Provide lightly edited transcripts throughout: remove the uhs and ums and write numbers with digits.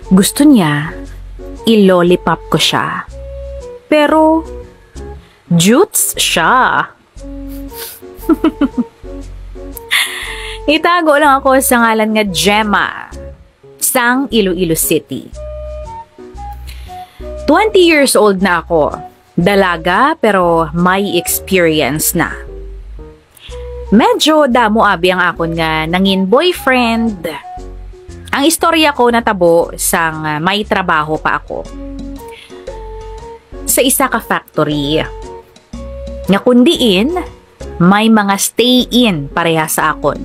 Gusto niya, i-lollipop ko siya. Pero, jutes siya. Itago lang ako sa ngalan nga Gemma, sang Iloilo City. 20 years old na ako. Dalaga pero may experience na. Medyo damo abi ang akon nga nangin boyfriend. Ang istorya ko natabo sang may trabaho pa ako. Sa isa ka factory. Nga kundiin, may mga stay-in pareha sa akon.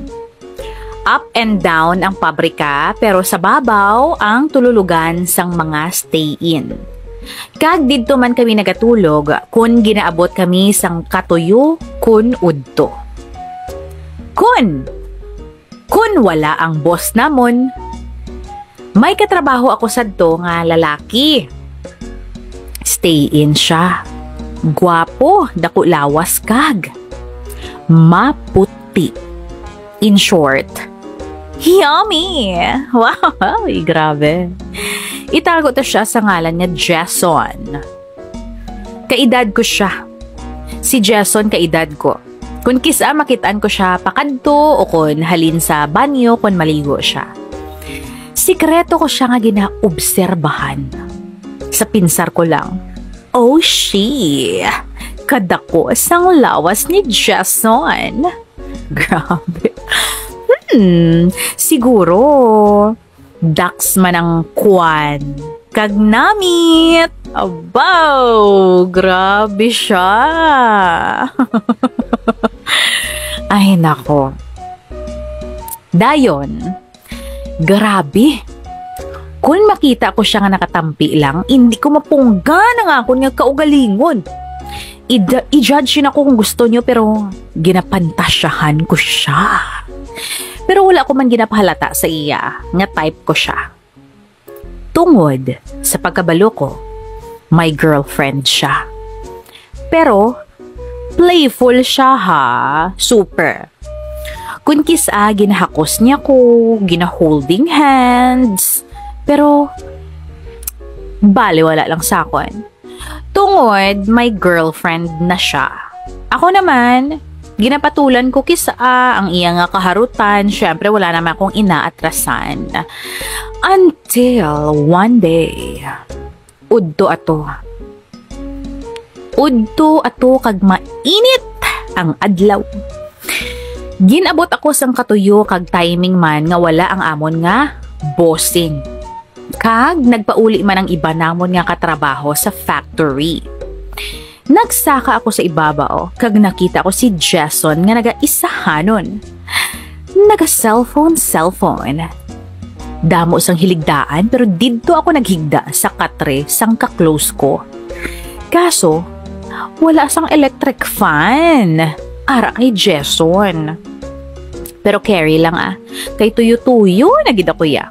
Up and down ang pabrika pero sa babaw ang tululugan sang mga stay-in. Kag didto man kami nagatulog kun ginaabot kami sang katuyo kun udto. Kun wala ang boss namon. May katrabaho ako sadto nga lalaki. Stay-in siya. Gwapo, dako lawas kag. Maputi. In short, yummy! Wow, grabe. Itago to siya sa ngalan niya Jason. Kaedad ko siya. Si Jason kaedad ko. Kung kisa makitaan ko siya pakadto o kun halin sa banyo kung maligo siya. Sikreto ko siya nga ginaobserbahan. Sa pinsar ko lang, oh she, kadako sang lawas ni Jason. Grabe. Siguro, ducks man ang kwan. Kagnamit. Abaw, grabe siya. Ay, nako. Dayon, grabe. Kung makita ko siya nga nakatampi lang, hindi ko mapungga na nga ako nga kaugalingon. I-judge yun ako kung gusto niyo pero ginapantasyahan ko siya. Pero wala ko man ginapahalata sa iya nga type ko siya. Tungod sa pagkabalo ko, may girlfriend siya. Pero playful siya ha, super. Kung kisa ginahakos niya ko, ginaholding hands, pero baliwala lang sa akon. Tungod may girlfriend na siya. Ako naman, ginapatulan ko kisa ang iya nga kaharutan. Syempre wala naman akong inaatrasan. Until one day, udto ato kag mainit ang adlaw. Ginabot ako sang katuyo kag timing man nga wala ang amon nga bossing. Kag nagpauli man ang iba namon nga katrabaho sa factory. Nagsaka ako sa ibabaw kag nakita ko si Jason nga naga-isahanon. Naga-cellphone. Damo sang hiligdaan pero didto ako naghigda sa katre sang ka-close ko. Kaso, wala sang electric fan. Ara kay Jason. Pero carry lang kay tuyo-tuyo na gid ako ya.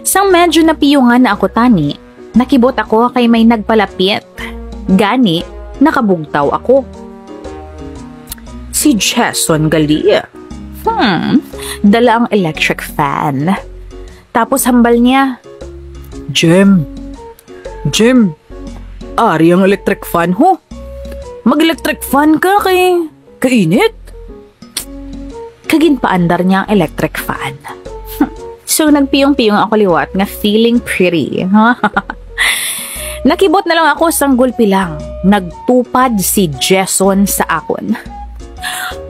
Sang medyo napiyungan na ako tani, nakibot ako kay may nagpalapit. Gani, nakabugtaw ako. Si Jason gali. Dala ang electric fan. Tapos hambal niya, Jem, ari ang electric fan ho. Mag-electric fan ka kay kainit. Kaginpaandar niya ang electric fan. So, nagpiyong-piyong ako liwat nga feeling pretty. Nakibot na lang ako sang gulpi lang. Nagtupad si Jason sa akon.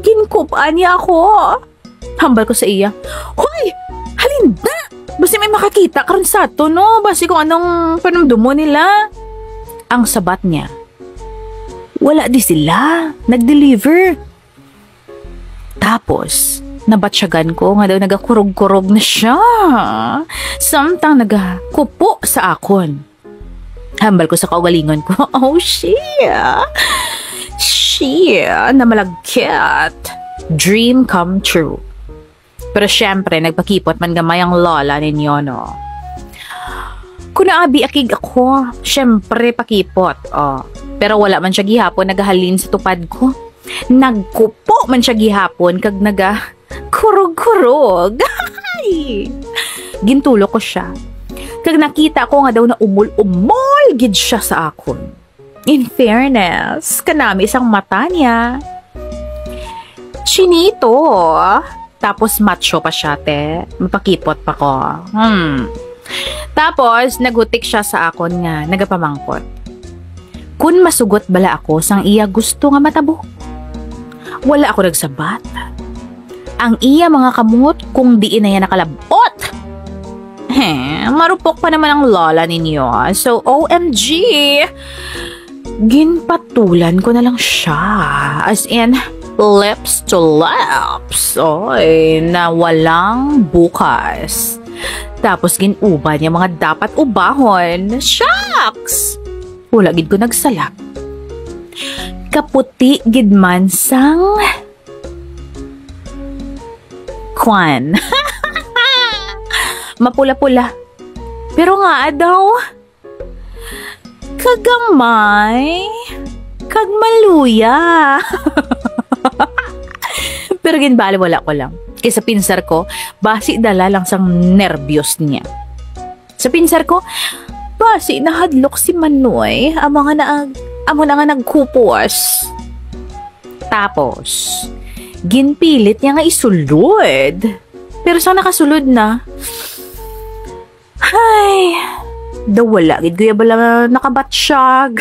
Ginkupaan niya ako. Hambal ko sa iya. Hoy! Halinda! Basta may makakita karon sa to, no? Basta kung anong panumdumo nila. Ang sabat niya. Wala di sila. Nag-deliver. Tapos, nabatsyagan ko nga daw nagakurog-kurog na siya. Samtang nagakupo sa akon. Hambal ko sa kaugalingon ko. Oh, shit. Na malagkit. Dream come true. Pero syempre, nagpakipot man gamay ang lola ninyo, no? Kung naabi akig ako, syempre pakipot, oh. Pero wala man siya gihapon nagahalin sa tupad ko. Nagkupo man siya gihapon kag kurog-kurog. Gintulo ko siya. Kag nakita ko nga daw na umul-umol gid siya sa akon. In fairness, kanami isang mata niya. Chinito. Tapos macho pa siya, te. Mapakipot pa ko. Tapos, nagutik siya sa akon nga, nagapamangkot. Kun masugot bala ako sang iya gusto nga matabo. Wala ako nagsabat. Ang iya mga kamot kung diin na yan nakalabot. Marupok pa naman ang lola ninyo. So, OMG! Ginpatulan ko na lang siya. As in, lips to lips. Oy, na walang bukas. Tapos ginuba niya mga dapat ubahon. Shucks! Wala gid ko nagsalak. Kaputi gid man sang kwan. Mapula-pula. Pero nga daw, kagamay, kagmaluya. Pero ginbali wala ko lang. Kaya sa pinsar ko, basi dala lang sang nervyos niya. Sa pinsar ko, basi nahadlok si Manoy, amo na nga nagkupos. Tapos, ginpilit niya nga isulod. Pero sa nakasulod na, ay, daw wala, gid kuya bala nakabatsyag.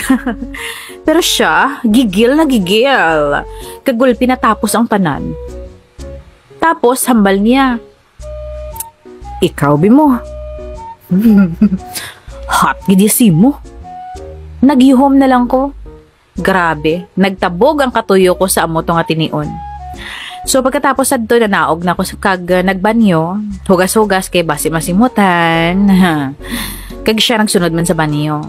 Pero siya, gigil na gigil. Kagulpi na tapos ang tanan. Tapos, hambal niya. Ikaw, Bimo. Hot gidisi mo. Naghihom na lang ko. Grabe, nagtabog ang katuyo ko sa amo nga tinion. So pagkatapos adto na naog na ko kag nagbanyo, hugas-hugas kay basi masimutan. Kag siya nagsunod man sa banyo.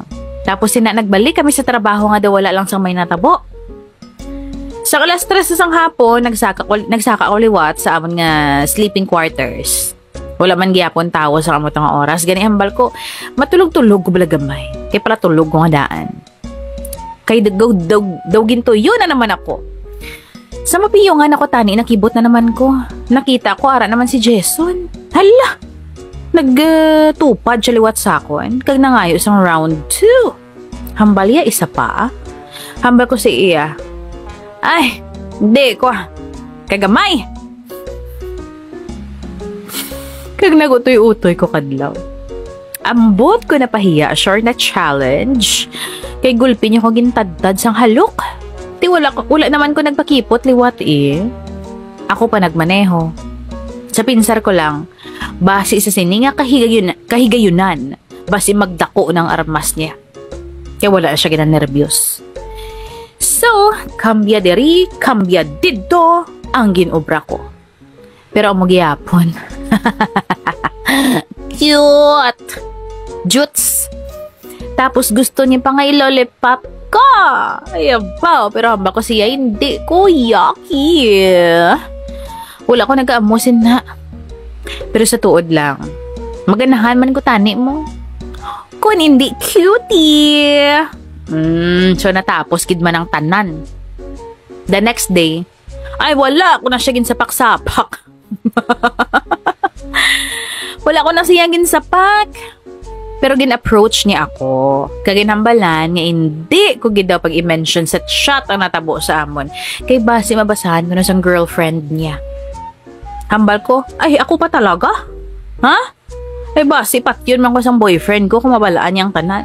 Tapos nagbalik kami sa trabaho nga daw wala lang sang may natabo. Sa alas 3 sang hapon, nagsaka ko liwat sa amon nga sleeping quarters. Wala man gyapon tawo sa amot nga oras. Gani hambal ko, matulog-tulog ko bala gamay. Kay pala tulog ko nga daan. Kay daw ginto, yun na naman ako. Sa mapiyongan ako tani, nakibot na naman ko. Nakita ko, ara naman si Jason. Hala! Nagtupad siya liwat sa akon. Kag nangayo sang round 2. Hambal ya, isa pa. Hambal ko si iya. Ay, hindi ko. Kagamay! Kag nagutoy-utoy ko kadlaw. Ambot ko na pahiya, sure na challenge. Kay gulpi niyo ko gintadtad sang halok. Ti wala naman ko nagpakipot liwat eh. Ako pa nagmaneho. Sa pinsar ko lang, basi sa sininga kahigayunan, basi magdako ng armas niya. Kaya wala siya ginanervyos. So, kambya diri, kambya dito, ang ginobra ko. Pero ang magyapon. Cute! Juts! Tapos gusto niya pa nga ilolipop ko. Ayaw, pero hamba ko siya, hindi ko yucky. Wala ko nag-aamusin na. Pero sa tuod lang, maganahan man ko tani mo. Kung hindi cutie. So natapos kid man ang tanan. The next day, ay wala ko na siya ginsapak-sapak. Wala ko na siya ginsapak. Pero gin-approach niya ako. Kaginhambalan nga hindi ko gidaw pag i-mention sa chat ang natabo sa amon. Kay basi mabasahan ko na sa girlfriend niya. Hambal ko, ay ako pa talaga? Ha? Ay basi pat yun man ko sa boyfriend ko kung mabalaan niyang tanan.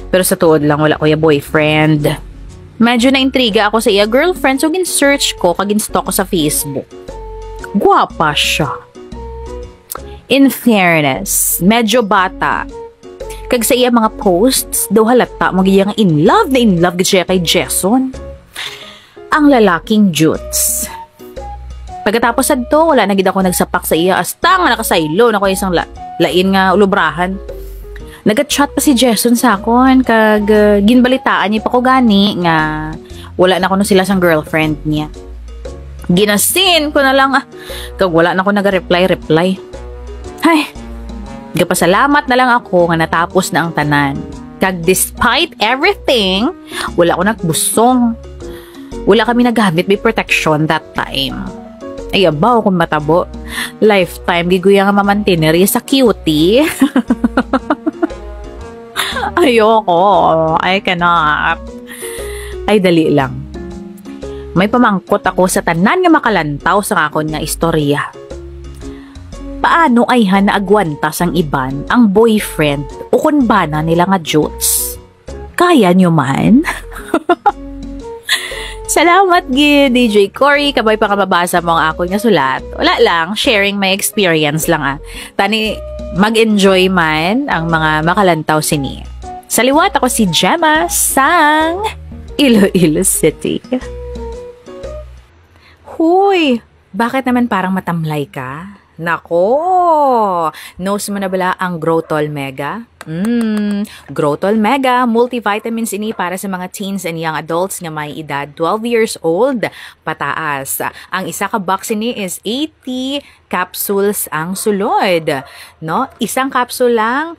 Pero sa tuod lang wala ko ya boyfriend. Medyo na-intriga ako sa iya girlfriend so gin-search ko kagin-stalk ko sa Facebook. Guwapa siya. In fairness, medyo bata. Kag sa iya mga posts, daw halata magiging in love gid siya kay Jason. Ang lalaking Jutes. Pagkatapos adto, wala na gid ako nagsapak sa iya hasta nga nakasaylo na ko isang lain nga ulubrahan. Nag-chat pa si Jason sa akon kag ginbalitaan niya pa ko gani nga wala na kuno sila sang girlfriend niya. Ginasin ko na lang kag wala na ko naga-reply. Ay, gapasalamat na lang ako nga natapos na ang tanan. Kag despite everything, wala ko nagbusong. Wala kami nagamit by protection that time. Ay, abaw kung matabo. Lifetime, giguya nga mamantiner sa cutie. Ayoko. I cannot. Ay, dali lang. May pamangkot ako sa tanan nga makalantaw sa akon nga istorya. Paano ay naagwantas ang iban ang boyfriend o kunbana nila nga Jutes? Kaya nyo man? Salamat gid, DJ Cory. Kabay pa ka mabasa mo ang akon nga sulat. Wala lang, sharing my experience lang Tani, mag-enjoy man ang mga makalantaw sini. Sa liwat ako si Gemma sang Iloilo City. Huy, bakit naman parang matamlay ka? Nako, knows mo na bala ang Growtol Mega? Growtol Mega, multivitamins ini para sa mga teens and young adults nga may edad 12 years old pataas. Ang isa ka box ini is 80 capsules ang sulod. No? Isang capsule lang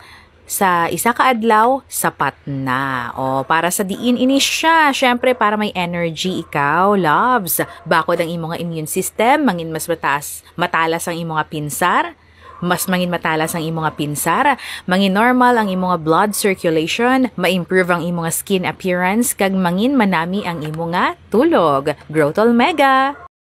sa isa ka adlaw, sapat na. O, para sa diin ini siya. Syempre, para may energy ikaw, loves. Bakod ang imong immune system, mangin mas matalas ang imong pinsar. Mas mangin matalas ang imong pinsar. Mangin normal ang imong blood circulation. Ma-improve ang imong skin appearance. Kag mangin manami ang imong tulog. Growtol Mega!